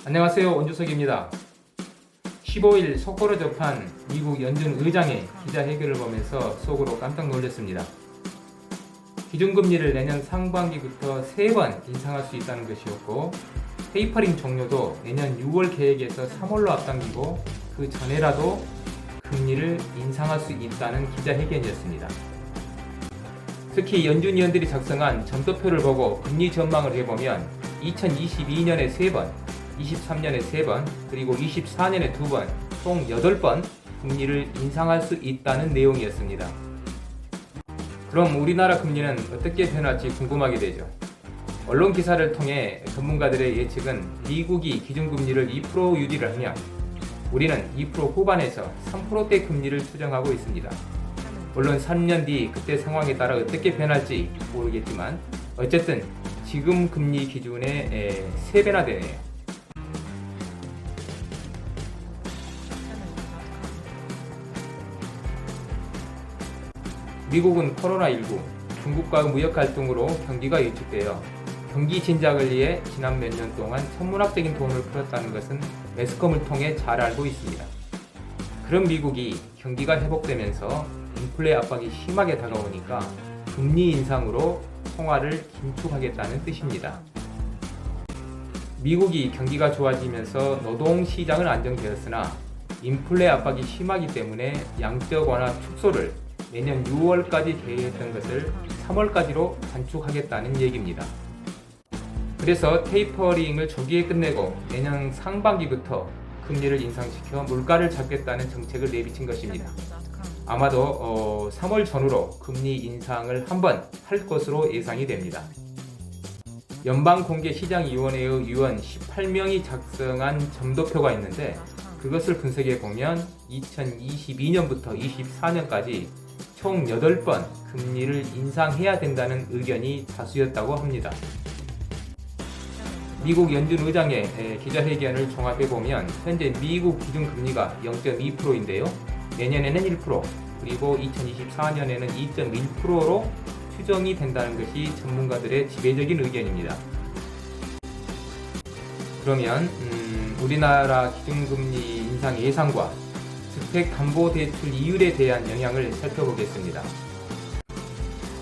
안녕하세요. 원주석입니다. 15일 속보를 접한 미국 연준 의장의 기자회견을 보면서 속으로 깜짝 놀랐습니다. 기준금리를 내년 상반기부터 3번 인상할 수 있다는 것이었고, 테이퍼링 종료도 내년 6월 계획에서 3월로 앞당기고 그 전에라도 금리를 인상할 수 있다는 기자회견이었습니다. 특히 연준 위원들이 작성한 점도표를 보고 금리 전망을 해보면 2022년에 3번, 23년에 3번, 그리고 24년에 2번, 총 8번 금리를 인상할 수 있다는 내용이었습니다. 그럼 우리나라 금리는 어떻게 변할지 궁금하게 되죠. 언론 기사를 통해 전문가들의 예측은 미국이 기준금리를 2% 유지를 하면 우리는 2% 후반에서 3%대 금리를 추정하고 있습니다. 물론 3년 뒤 그때 상황에 따라 어떻게 변할지 모르겠지만 어쨌든 지금 금리 기준의 3배나 되네요. 미국은 코로나19, 중국과의 무역 갈등으로 경기가 위축되어 경기 진작을 위해 지난 몇 년 동안 천문학적인 돈을 풀었다는 것은 매스컴을 통해 잘 알고 있습니다. 그런 미국이 경기가 회복되면서 인플레 압박이 심하게 다가오니까 금리 인상으로 통화를 긴축하겠다는 뜻입니다. 미국이 경기가 좋아지면서 노동시장은 안정되었으나 인플레 압박이 심하기 때문에 양적 완화 축소를 내년 6월까지 계획했던 것을 3월까지로 단축하겠다는 얘기입니다. 그래서 테이퍼링을 조기에 끝내고 내년 상반기부터 금리를 인상시켜 물가를 잡겠다는 정책을 내비친 것입니다. 아마도 3월 전후로 금리 인상을 한번 할 것으로 예상이 됩니다. 연방공개시장위원회의 위원 18명이 작성한 점도표가 있는데 그것을 분석해 보면 2022년부터 24년까지 총 8번 금리를 인상해야 된다는 의견이 다수였다고 합니다. 미국 연준 의장의 기자회견을 종합해보면 현재 미국 기준금리가 0.2%인데요. 내년에는 1%, 그리고 2024년에는 2.1%로 추정이 된다는 것이 전문가들의 지배적인 의견입니다. 그러면 우리나라 기준금리 인상 예상과 주택담보대출 이율에 대한 영향을 살펴보겠습니다.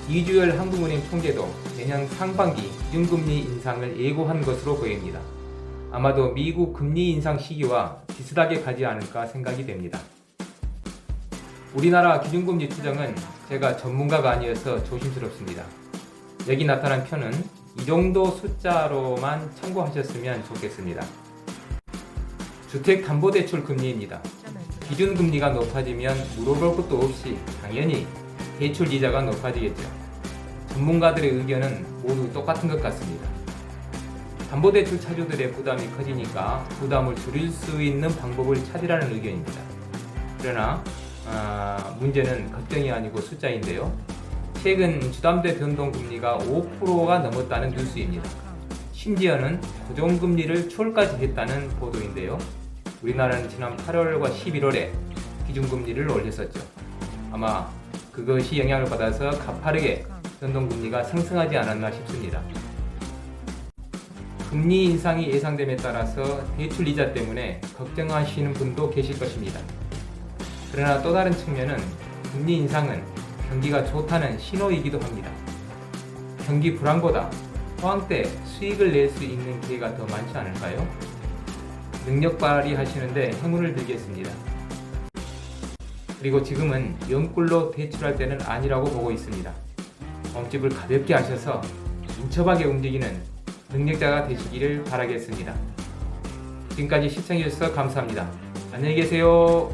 이주열 한국은행 총재도 내년 상반기 기준금리 인상을 예고한 것으로 보입니다. 아마도 미국 금리 인상 시기와 비슷하게 가지 않을까 생각이 됩니다. 우리나라 기준금리 추정은 제가 전문가가 아니어서 조심스럽습니다. 여기 나타난 표는 이 정도 숫자로만 참고하셨으면 좋겠습니다. 주택담보대출 금리입니다. 기준금리가 높아지면 물어볼 것도 없이 당연히 대출 이자가 높아지겠죠. 전문가들의 의견은 모두 똑같은 것 같습니다. 담보대출 차주들의 부담이 커지니까 부담을 줄일 수 있는 방법을 찾으라는 의견입니다. 그러나 문제는 걱정이 아니고 숫자인데요. 최근 주담대 변동금리가 5%가 넘었다는 뉴스입니다. 심지어는 고정금리를 초월까지 했다는 보도인데요. 우리나라는 지난 8월과 11월에 기준금리를 올렸었죠. 아마 그것이 영향을 받아서 가파르게 변동금리가 상승하지 않았나 싶습니다. 금리 인상이 예상됨에 따라서 대출 이자 때문에 걱정하시는 분도 계실 것입니다. 그러나 또 다른 측면은 금리 인상은 경기가 좋다는 신호이기도 합니다. 경기 불황보다 호황 때 수익을 낼 수 있는 기회가 더 많지 않을까요? 능력 발휘하시는데 행운을 빌겠습니다. 그리고 지금은 영꿀로 대출할 때는 아니라고 보고 있습니다. 몸집을 가볍게 하셔서 인첩하게 움직이는 능력자가 되시기를 바라겠습니다. 지금까지 시청해주셔서 감사합니다. 안녕히 계세요.